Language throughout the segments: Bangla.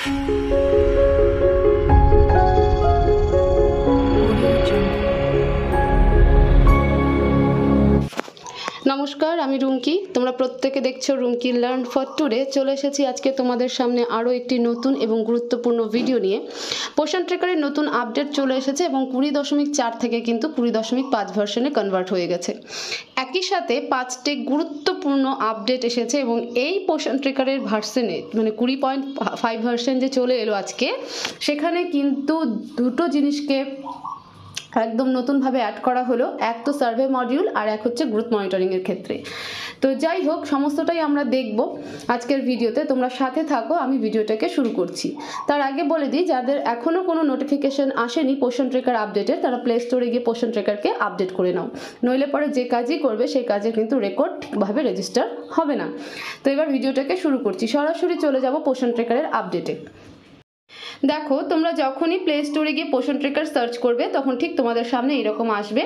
নমস্কার, আমি রুমকি। তোমরা প্রত্যেকে দেখছো রুমকি লার্ন ফর টুডে। চলে এসেছি আজকে তোমাদের সামনে আরও একটি নতুন এবং গুরুত্বপূর্ণ ভিডিও নিয়ে। পোষণ ট্রেকারের নতুন আপডেট চলে এসেছে এবং 20.4 থেকে কিন্তু 20.5 ভার্সনে কনভার্ট হয়ে গেছে। একই সাথে 5টি গুরুত্বপূর্ণ আপডেট এসেছে এবং এই পোষণ ট্রেকারের ভার্সনে মানে 20.5 ভার্সন যে চলে এলো আজকে, সেখানে কিন্তু দুটো জিনিসকে একদম নতুনভাবে অ্যাড করা হলো। এক তো সার্ভে মডিউল আর এক হচ্ছে গ্রোথ মনিটরিংয়ের ক্ষেত্রে। তো যাই হোক, সমস্তটাই আমরা দেখব আজকের ভিডিওতে। তোমরা সাথে থাকো, আমি ভিডিওটাকে শুরু করছি। তার আগে বলে দিই, যাদের এখনও কোনো নোটিফিকেশন আসেনি পোষণ ট্রেকার আপডেটের, তারা প্লে স্টোরে গিয়ে পোষণ ট্রেকারকে আপডেট করে নাও। নইলে পরে যে কাজই করবে সেই কাজে কিন্তু রেকর্ড ঠিকভাবে রেজিস্টার হবে না। তো এবার ভিডিওটাকে শুরু করছি, সরাসরি চলে যাব পোষণ ট্রেকারের আপডেটে। দেখো, তোমরা যখনই প্লে স্টোরে গিয়ে পোষণ ট্রেকার সার্চ করবে তখন ঠিক তোমাদের সামনে এরকম আসবে।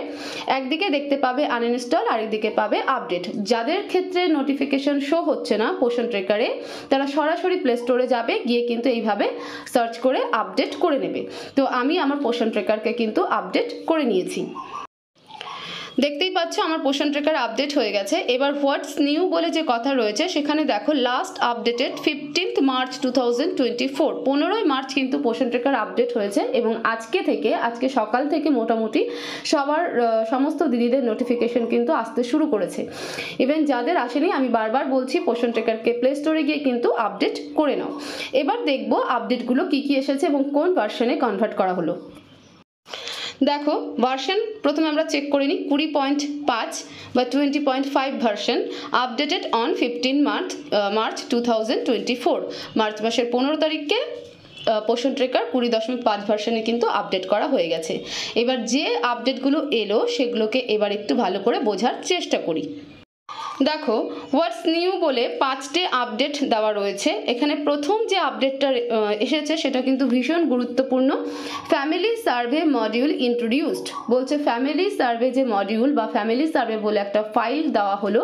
একদিকে দেখতে পাবে আনইনস্টল, আরেকদিকে পাবে আপডেট। যাদের ক্ষেত্রে নোটিফিকেশন শো হচ্ছে না পোষণ ট্রেকারে, তারা সরাসরি প্লে স্টোরে যাবে, গিয়ে কিন্তু এইভাবে সার্চ করে আপডেট করে নেবে। তো আমি আমার পোষণ ট্রেকারকে কিন্তু আপডেট করে নিয়েছি। দেখতেই পাচ্ছ আমার পোষণ ট্রেকার আপডেট হয়ে গেছে। এবার হোয়াটস নিউ বলে যে কথা রয়েছে, সেখানে দেখো লাস্ট আপডেটেড 15 মার্চ 2024, 15ই মার্চ কিন্তু পোষণ ট্রেকার আপডেট হয়েছে এবং আজকে সকাল থেকে মোটামুটি সমস্ত দিদিদের নোটিফিকেশন কিন্তু আসতে শুরু করেছে। ইভেন যাদের আসেনি, আমি বারবার বলছি পোষণ ট্রেকারকে প্লে স্টোরে গিয়ে কিন্তু আপডেট করে নাও। এবার দেখবো আপডেটগুলো কি কি এসেছে এবং কোন ভার্সনে কনভার্ট করা হলো। দেখো, ভার্সন প্রথমে আমরা চেক করে নিই। 20.5 বা 20.5 version updated on 15 March 2024। March মাসের 15 তারিখে পোষণ ট্রেকার 20.5 ভার্সনে কিন্তু আপডেট করা হয়ে গেছে। এবার যে আপডেটগুলো এলো সেগুলোকে এবার একটু ভালো করে বোঝার চেষ্টা করি। দেখো, হোয়াটস নিউ বলে 5টে আপডেট দেওয়া রয়েছে। এখানে প্রথম যে আপডেটটা এসেছে সেটা কিন্তু ভীষণ গুরুত্বপূর্ণ। ফ্যামিলি সার্ভে মডিউল ইন্ট্রোডিউসড বলছে। ফ্যামিলি সার্ভে যে মডিউল বা ফ্যামিলি সার্ভে বলে একটা ফাইল দেওয়া হলো।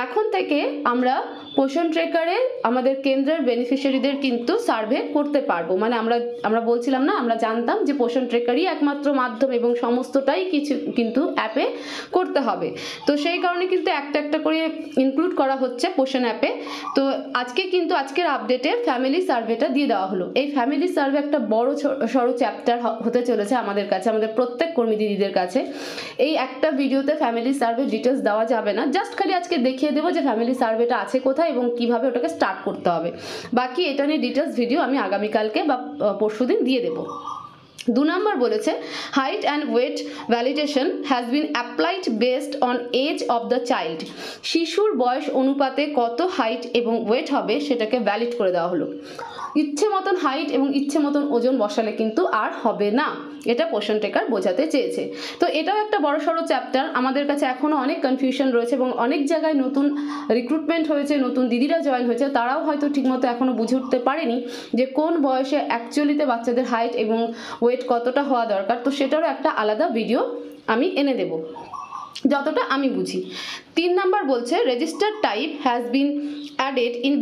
এখন থেকে আমরা পোষণ ট্রেকারে আমাদের কেন্দ্রের বেনিফিশিয়ারিদের কিন্তু সার্ভে করতে পারবো। মানে আমরা বলছিলাম না, আমরা জানতাম যে পোষণ ট্রেকারই একমাত্র মাধ্যম এবং সমস্তটাই কিছু কিন্তু অ্যাপে করতে হবে। তো সেই কারণে কিন্তু একটা করে ইনক্লুড করা হচ্ছে পোষণ অ্যাপে। তো আজকের আপডেটে ফ্যামিলি সার্ভেটা দিয়ে দেওয়া হলো। এই ফ্যামিলি সার্ভে একটা বড় সড়ো চ্যাপ্টার হতে চলেছে আমাদের কাছে, আমাদের প্রত্যেক কর্মী দিদিদের কাছে। এই একটা ভিডিওতে ফ্যামিলি সার্ভে ডিটেলস দেওয়া যাবে না, জাস্ট খালি আজকে দেখিয়ে দেবো যে ফ্যামিলি সার্ভেটা আছে কোথায় এবং কিভাবে ওটাকে স্টার্ট করতে হবে। বাকি এটা নিয়ে ডিটেলস ভিডিও আমি আগামীকালকে বা পরশুদিন দিয়ে দেবো। 2 নম্বর বলেছে, height and weight validation has been applied based on age of the child. শিশুর বয়স অনুপাতে কত হাইট এবং ওয়েট হবে সেটাকে ভ্যালিড করে দেওয়া হলো। ইচ্ছে মতন হাইট এবং ইচ্ছে মতন ওজন বসালে কিন্তু আর হবে না, এটা পোষণ ট্রেকার বোঝাতে চেয়েছে। তো এটাও একটা বড় সড়ো চ্যাপ্টার। আমাদের কাছে এখনও অনেক কনফিউশন রয়েছে এবং অনেক জায়গায় নতুন রিক্রুটমেন্ট হয়েছে, নতুন দিদিরা জয়েন হয়েছে, তারাও হয়তো ঠিকমতো এখনও বুঝে উঠতে পারেনি যে কোন বয়সে অ্যাকচুয়ালিতে বাচ্চাদের হাইট এবং ওয়েট কতটা হওয়া দরকার। তো সেটারও একটা আলাদা ভিডিও আমি এনে দেব যতটা আমি বুঝি। 3 নম্বর বলছে, registered type has been added in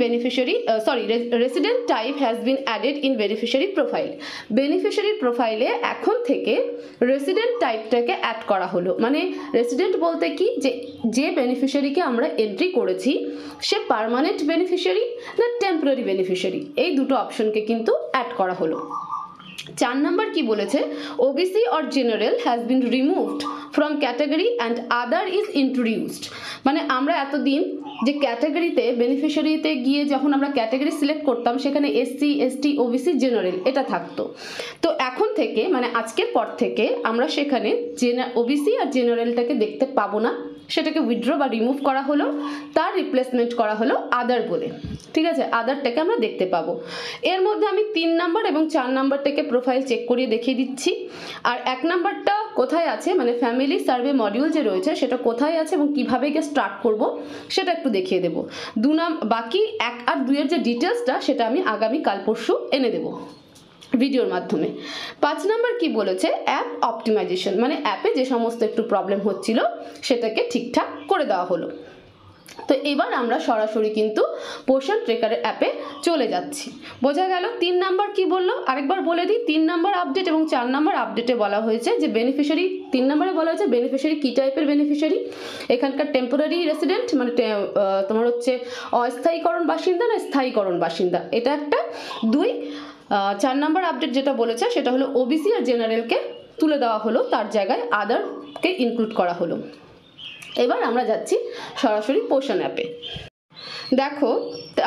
resident type has been added in beneficiary profile. Beneficiary প্রোফাইলে এখন থেকে রেসিডেন্ট টাইপটাকে অ্যাড করা হলো। মানে রেসিডেন্ট বলতে কি, যে বেনিফিশিয়ারিকে আমরা এন্ট্রি করেছি সে পার্মানেন্ট বেনিফিশিয়ারি না টেম্পোরারি বেনিফিশিয়ারি, এই দুটো অপশনকে কিন্তু অ্যাড করা হলো। 4 নম্বর কি বলেছে, OBC or general has been removed from category and other is introduced. মানে আমরা এতদিন যে ক্যাটাগরিতে বেনিফিশিয়ারিতে গিয়ে যখন আমরা ক্যাটাগরি সিলেক্ট করতাম সেখানে এসসি, এসটি, ওবিসি, জেনারেল এটা থাকতো। তো এখন থেকে মানে আজকের পর থেকে আমরা সেখানে ওবিসি আর জেনারেলটাকে দেখতে পাবো না, সেটাকে উইথড্র বা রিমুভ করা হলো, তার রিপ্লেসমেন্ট করা হলো আদার বলে। ঠিক আছে, আদারটাকে আমরা দেখতে পাবো। এর মধ্যে আমি 3 নম্বর এবং 4 নম্বরটাকে প্রোফাইল চেক করিয়ে দেখিয়ে দিচ্ছি। আর 1 নম্বরটা কোথায় আছে, মানে ফ্যামিলি সার্ভে মডিউল যে রয়েছে সেটা কোথায় আছে এবং কিভাবে গিয়ে স্টার্ট করব সেটা একটু দেখিয়ে দেবো। বাকি 1 আর 2 এর যে ডিটেলসটা সেটা আমি আগামী কাল পরশু এনে দেবো ভিডিওর মাধ্যমে। 5 নম্বর কি বলেছে, অ্যাপ অপটিমাইজেশন, মানে অ্যাপে যে সমস্ত একটু প্রবলেম হচ্ছিল সেটাকে ঠিকঠাক করে দেওয়া হলো। তো এবার আমরা সরাসরি কিন্তু পোষণ ট্রেকারের অ্যাপে চলে যাচ্ছি। বোঝা গেল? 3 নাম্বার কি বললো আরেকবার বলে দিই। 3 নাম্বার আপডেট এবং 4 নাম্বার আপডেটে বলা হয়েছে যে বেনিফিশিয়ারি, 3 নাম্বারে বলা হয়েছে বেনিফিশিয়ারি কী টাইপের বেনিফিশিয়ারি, এখানকার টেম্পোরারি রেসিডেন্ট মানে তোমার হচ্ছে অস্থায়ীকরণ বাসিন্দা না স্থায়ীকরণ বাসিন্দা, এটা একটা। 2 4 নাম্বার আপডেট যেটা বলেছে সেটা হলো ওবিসি আর জেনারেলকে তুলে দেওয়া হলো, তার জায়গায় আদারকে ইনক্লুড করা হলো। এবার আমরা যাচ্ছি সরাসরি পোষণ অ্যাপে। দেখো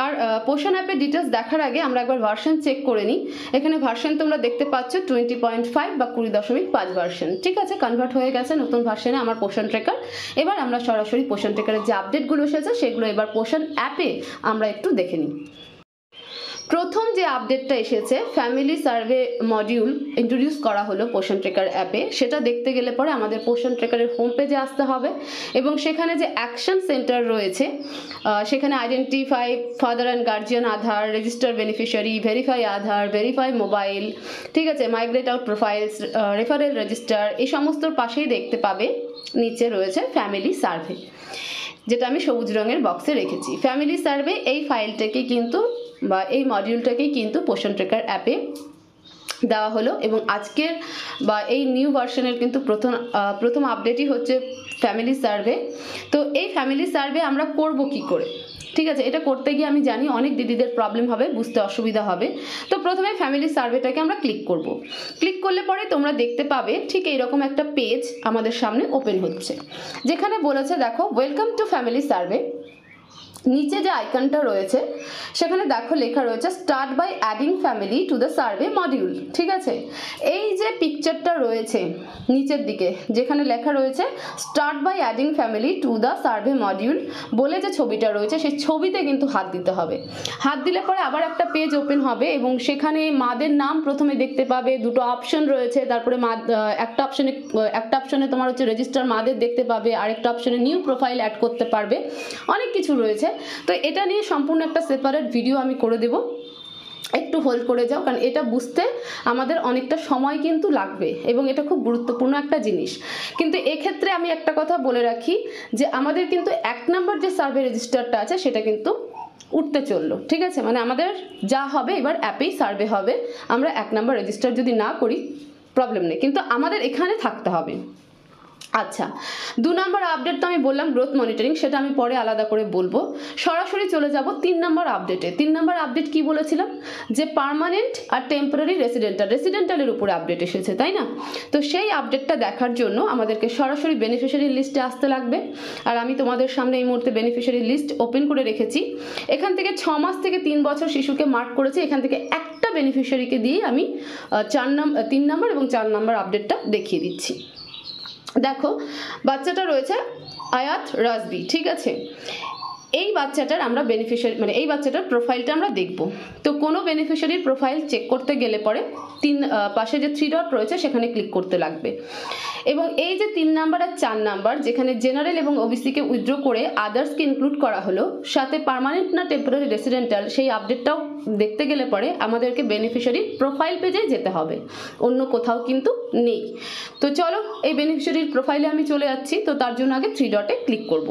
আর পোষণ অ্যাপের ডিটেলস দেখার আগে আমরা একবার ভার্সন চেক করে নিই। এখানে ভার্সন তোমরা দেখতে পাচ্ছ 20.5 বা 20.5 ভার্সন, ঠিক আছে, কনভার্ট হয়ে গেছে নতুন ভার্সনে আমার পোষণ ট্রেকার। এবার আমরা সরাসরি পোষণ ট্রেকারের যে আপডেটগুলো এসেছে সেগুলো এবার পোষণ অ্যাপে আমরা একটু দেখে নিই। প্রথম যে আপডেটটা এসেছে ফ্যামিলি সার্ভে মডিউল ইন্ট্রোডিউস করা হলো পোষণ ট্রেকার অ্যাপে, সেটা দেখতে গেলে পরে আমাদের পোষণ ট্রেকারের হোম পেজে আসতে হবে এবং সেখানে যে অ্যাকশন সেন্টার রয়েছে সেখানে identify father and guardian Aadhaar, register beneficiary, verify Aadhaar, verify mobile, ঠিক আছে, migrate out profiles, referral register, এই সমস্তর পাশেই দেখতে পাবে নিচে রয়েছে ফ্যামিলি সার্ভে, যেটা আমি সবুজ রঙের বক্সে রেখেছি। ফ্যামিলি সার্ভে এই ফাইলটাকে কিন্তু বা এই মডিউলটাকেই কিন্তু পোষণ ট্রেকার অ্যাপে দেওয়া হলো এবং আজকের বা এই নিউ ভার্সনের কিন্তু প্রথম আপডেটই হচ্ছে ফ্যামিলি সার্ভে। তো এই ফ্যামিলি সার্ভে আমরা করব কি করে, ঠিক আছে, এটা করতে গিয়ে আমি জানি অনেক দিদিদের প্রবলেম হবে, বুঝতে অসুবিধা হবে। তো প্রথমে ফ্যামিলি সার্ভেটাকে আমরা ক্লিক করব। ক্লিক করলে পরে তোমরা দেখতে পাবে ঠিক এইরকম একটা পেজ আমাদের সামনে ওপেন হচ্ছে, যেখানে বলেছে দেখো ওয়েলকাম টু ফ্যামিলি সার্ভে। নিচে যে আইকনটা রয়েছে সেখানে দেখো লেখা রয়েছে start by adding family to the survey module, ঠিক আছে। এই যে পিকচারটা রয়েছে নিচের দিকে যেখানে লেখা রয়েছে start by adding family to the survey module বলে যে ছবিটা রয়েছে সেই ছবিতে কিন্তু হাত দিতে হবে। হাত দিলে পরে আবার একটা পেজ ওপেন হবে এবং সেখানে মাদের নাম প্রথমে দেখতে পাবে, দুটো অপশন রয়েছে, তারপরে একটা অপশনে তোমার হচ্ছে রেজিস্টার মাদের দেখতে পাবে, আরেকটা অপশনে নিউ প্রোফাইল অ্যাড করতে পারবে, অনেক কিছু রয়েছে। তো এটা নিয়ে সম্পূর্ণ একটা সেপারেট ভিডিও আমি করে দেব, একটু হোল্ড করে যাও, কারণ এটা বুঝতে আমাদের অনেকটা সময় কিন্তু লাগবে এবং এটা খুব গুরুত্বপূর্ণ একটা জিনিস। কিন্তু এক্ষেত্রে আমি একটা কথা বলে রাখি যে আমাদের কিন্তু 1 নম্বর যে সার্ভে রেজিস্টারটা আছে সেটা কিন্তু উঠতে চললো, ঠিক আছে, মানে আমাদের যা হবে এবার অ্যাপেই সার্ভে হবে। আমরা 1 নম্বর রেজিস্টার যদি না করি প্রবলেম নেই, কিন্তু আমাদের এখানে থাকতে হবে। আচ্ছা, 2 নম্বর আপডেট তো আমি বললাম গ্রোথ মনিটরিং, সেটা আমি পরে আলাদা করে বলবো। সরাসরি চলে যাব 3 নম্বর আপডেটে। 3 নম্বর আপডেট কি বলেছিলাম যে পার্মানেন্ট আর টেম্পোরারি রেসিডেন্টালের উপরে আপডেট এসেছে, তাই না? তো সেই আপডেটটা দেখার জন্য আমাদেরকে সরাসরি বেনিফিশিয়ারি লিস্টে আসতে লাগবে। আর আমি তোমাদের সামনে এই মুহূর্তে বেনিফিশিয়ারি লিস্ট ওপেন করে রেখেছি। এখান থেকে 6 মাস থেকে 3 বছর শিশুকে মার্ক করেছি, এখান থেকে একটা বেনিফিশিয়ারিকে দিয়ে আমি 3 নম্বর এবং 4 নম্বর আপডেটটা দেখিয়ে দিচ্ছি। দেখো বাচ্চাটা রয়েছে আয়াত রাজবি, ঠিক আছে। এই বাচ্চাটার আমরা বেনিফিশিয়ারি মানে এই বাচ্চাটার প্রোফাইলটা আমরা দেখব। তো কোনো বেনিফিশিয়ারির প্রোফাইল চেক করতে গেলে পরে পাশে যে 3 ডট রয়েছে সেখানে ক্লিক করতে লাগবে এবং এই যে 3 নাম্বার আর 4 নাম্বার যেখানে জেনারেল এবং ওবিসিকে উইথড্র করে আদার্সকে ইনক্লুড করা হলো, সাথে পার্মানেন্ট না টেম্পোরারি রেসিডেন্টাল সেই আপডেটটাও দেখতে গেলে পরে আমাদেরকে বেনিফিশিয়ারি প্রোফাইল পেজে যেতে হবে, অন্য কোথাও কিন্তু নেই। তো চলো এই বেনিফিশিয়ারির প্রোফাইলে আমি চলে যাচ্ছি। তো তার জন্য আগে 3 ডটে ক্লিক করব।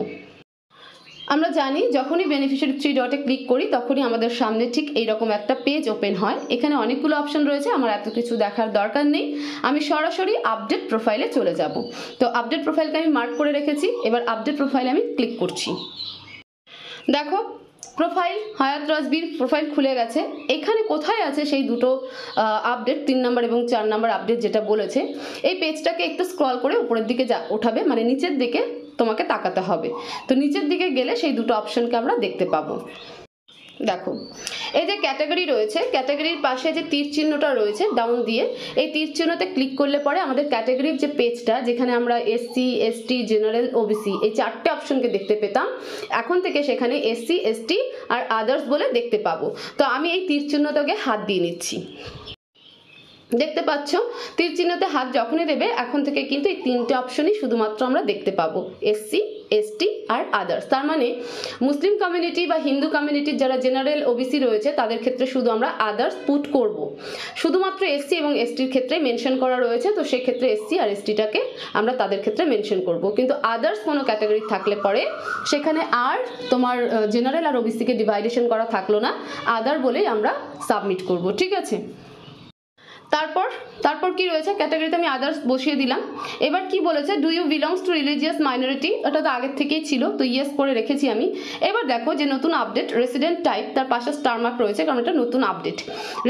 আমরা জানি যখনই বেনিফিশিয়ারি 3 ডটে ক্লিক করি তখনই আমাদের সামনে ঠিক এইরকম একটা পেজ ওপেন হয়। এখানে অনেকগুলো অপশন রয়েছে, আমার এত কিছু দেখার দরকার নেই, আমি সরাসরি আপডেট প্রোফাইলে চলে যাব। তো আপডেট প্রোফাইলকে আমি মার্ক করে রেখেছি, এবার আপডেট প্রোফাইলে আমি ক্লিক করছি। দেখো প্রোফাইল হায়াত রাজবির প্রোফাইল খুলে গেছে। এখানে কোথায় আছে সেই দুটো আপডেট 3 নম্বর এবং 4 নম্বর আপডেট যেটা বলেছে, এই পেজটাকে একটু স্ক্রল করে উপরের দিকে ওঠাবে, মানে নিচের দিকে তোমাকে তাকাতে হবে। তো নিচের দিকে গেলে সেই দুটো অপশনকে আমরা দেখতে পাবো। দেখো এই যে ক্যাটাগরি রয়েছে, ক্যাটাগরির পাশে যে তীর চিহ্নটা রয়েছে ডাউন দিয়ে, এই তীর চিহ্নতে ক্লিক করলে পরে আমাদের ক্যাটাগরির যে পেজটা যেখানে আমরা এসসি, এসটি, জেনারেল, ওবিসি এই 4টে অপশনকে দেখতে পেতাম, এখন থেকে সেখানে এসসি, এসটি আর আদার্স বলে দেখতে পাবো। তো আমি এই তীর চিহ্নটাকে হাত দিয়ে নিচ্ছি। দেখতে পাচ্ছ তীর চিহ্নতে হাত যখনই দেবে এখন থেকে কিন্তু এই তিনটে অপশনই শুধুমাত্র আমরা দেখতে পাবো, এসসি, এসটি আর আদার্স। তার মানে মুসলিম কমিউনিটি বা হিন্দু কমিউনিটির যারা জেনারেল ওবিসি রয়েছে তাদের ক্ষেত্রে শুধু আমরা আদার্স পুট করব, শুধুমাত্র এসসি এবং এসটির ক্ষেত্রে মেনশন করা রয়েছে, তো সেক্ষেত্রে এসসি আর এসটিটাকে আমরা তাদের ক্ষেত্রে মেনশন করব। কিন্তু আদার্স কোনো ক্যাটাগরি থাকলে পরে সেখানে আর তোমার জেনারেল আর ওবিসিকে ডিভাইডেশন করা থাকলো না, আদার বলেই আমরা সাবমিট করব, ঠিক আছে। তারপর কি রয়েছে, ক্যাটাগরিতে আমি আদার্স বসিয়ে দিলাম। এবার কি বলেছে, do you belongs to religious minority, ওটা তো আগের থেকেই ছিল, তো ইয়েস করে রেখেছি আমি। এবার দেখো যে নতুন আপডেট রেসিডেন্ট টাইপ, তার পাশে স্টার মার্ক রয়েছে কারণ এটা নতুন আপডেট।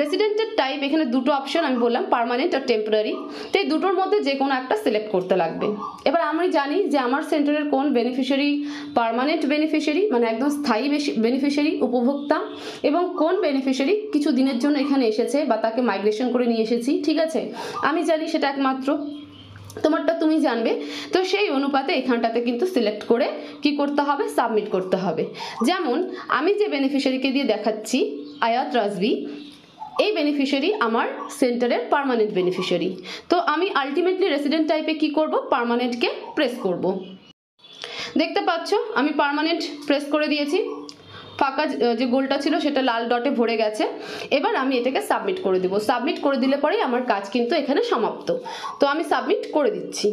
রেসিডেন্টের টাইপ এখানে দুটো অপশন আমি বললাম, পার্মানেন্ট আর টেম্পোরারি, তো এই দুটোর মধ্যে যে কোনো একটা সিলেক্ট করতে লাগবে। এবার আমি জানি যে আমার সেন্টারের কোন বেনিফিশিয়ারি পার্মানেন্ট বেনিফিশিয়ারি, মানে একদম স্থায়ী বেনিফিশিয়ারি উপভোক্তা, এবং কোন বেনিফিশিয়ারি কিছু দিনের জন্য এখানে এসেছে বা তাকে মাইগ্রেশন করে নিয়ে এসেছি, ঠিক আছে। আমি জানি সেটা একমাত্র, তোমারটা তুমি জানবে, তো সেই অনুপাতে এখানটাতে কিন্তু সিলেক্ট করে কি করতে হবে, সাবমিট করতে হবে। যেমন আমি যে বেনিফিশিয়ারিকে দিয়ে দেখাচ্ছি আয়াত রাজভি, এই বেনিফিশিয়ারি আমার সেন্টারের পার্মানেন্ট বেনিফিশিয়ারি, তো আমি আলটিমেটলি রেসিডেন্ট টাইপে কি করব, পার্মানেন্টকে প্রেস করব। দেখতে পাচ্ছ আমি পার্মানেন্ট প্রেস করে দিয়েছি, ফাঁকা যে গোলটা ছিল সেটা লাল ডটে ভরে গেছে। এবার আমি এটাকে সাবমিট করে দেব, সাবমিট করে দিলে পরেই আমার কাজ কিন্তু এখানে সমাপ্ত। তো আমি সাবমিট করে দিচ্ছি।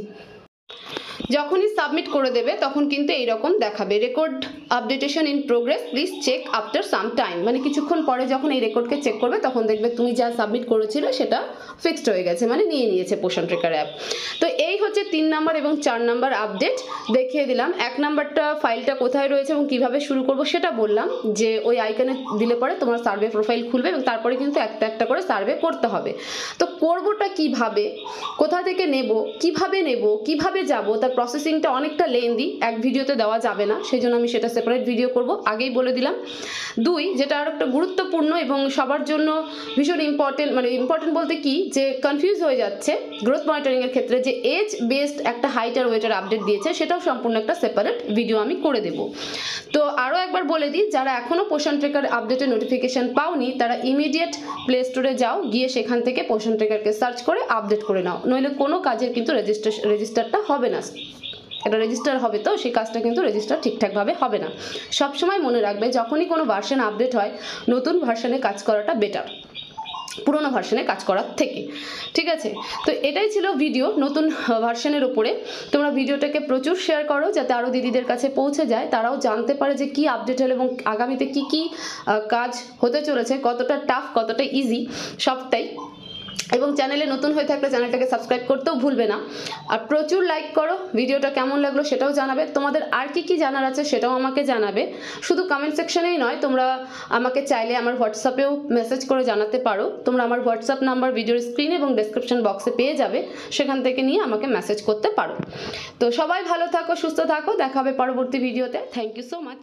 যখনই সাবমিট করে দেবে তখন কিন্তু এইরকম দেখাবে, record updatation in progress, please check after some time, মানে কিছুক্ষণ পরে যখন এই রেকর্ডকে চেক করবে তখন দেখবে তুমি যা সাবমিট করেছিলে সেটা ফিক্সড হয়ে গেছে, মানে নিয়ে নিয়েছে পোষণ ট্রেকার অ্যাপ। তো এই হচ্ছে 3 নাম্বার এবং 4 নাম্বার আপডেট দেখিয়ে দিলাম। 1 নাম্বারটা ফাইলটা কোথায় রয়েছে এবং কিভাবে শুরু করব সেটা বললাম, যে ওই আইকনে দিলে পরে তোমার সার্ভে প্রোফাইল খুলবে এবং তারপরে কিন্তু একটা একটা করে সার্ভে করতে হবে। তো করবোটা কিভাবে, কোথা থেকে নেব, কিভাবে যাব, তার প্রসেসিংটা অনেকটা লেন্দি, এক ভিডিওতে দেওয়া যাবে না, সেই জন্য আমি সেটা সেপারেট ভিডিও করব, আগেই বলে দিলাম। 2, যেটা আর একটা গুরুত্বপূর্ণ এবং সবার জন্য ভীষণ ইম্পর্টেন্ট, মানে ইম্পর্টেন্ট বলতে কি, যে কনফিউজ হয়ে যাচ্ছে গ্রোথ মনিটরিং এর ক্ষেত্রে, যে এজ বেসড একটা হাইট আর ওয়েটের আপডেট দিয়েছে, সেটাও সম্পূর্ণ একটা সেপারেট ভিডিও আমি করে দেব। তো আরও একবার বলে দিই, যারা এখনও পোষণ ট্রেকার আপডেটের নোটিফিকেশন পাওনি তারা ইমিডিয়েট প্লে স্টোরে যাও, গিয়ে সেখান থেকে পোষণ ট্রেকারকে সার্চ করে আপডেট করে নাও, নইলে কোনো কাজের কিন্তু রেজিস্টারটা হবে না। এটা রেজিস্টার হবে তো সেই কাজটা কিন্তু রেজিস্টার ঠিকঠাকভাবে হবে না। সবসময় মনে রাখবে যখনই কোনো ভার্সন আপডেট হয় নতুন ভার্সনে কাজ করাটা বেটার পুরোনো ভার্সনে কাজ করার থেকে, ঠিক আছে। তো এটাই ছিল ভিডিও নতুন ভার্সনের উপরে। তোমরা ভিডিওটাকে প্রচুর শেয়ার করো যাতে আরও দিদিদের কাছে পৌঁছে যায়, তারাও জানতে পারে যে কি আপডেট হলো এবং আগামীতে কি কি কাজ হতে চলেছে, কতটা টাফ কতটা ইজি সবটাই। এবং চ্যানেলে নতুন হয়ে থাকলে চ্যানেলটাকে সাবস্ক্রাইব করতেও ভুলবে না। আর প্রচুর লাইক করো, ভিডিওটা কেমন লাগলো সেটাও জানাবে, তোমাদের আর কি জানার আছে সেটাও আমাকে জানাবে। শুধু কমেন্ট সেকশনেই নয়, তোমরা আমাকে চাইলে আমার হোয়াটসঅ্যাপেও মেসেজ করে জানাতে পারো। তোমরা আমার হোয়াটসঅ্যাপ নাম্বার ভিডিওর স্ক্রিনে এবং ডেসক্রিপশন বক্সে পেয়ে যাবে, সেখান থেকে নিয়ে আমাকে মেসেজ করতে পারো। তো সবাই ভালো থাকো, সুস্থ থাকো, দেখা হবে পরবর্তী ভিডিওতে। Thank you so much.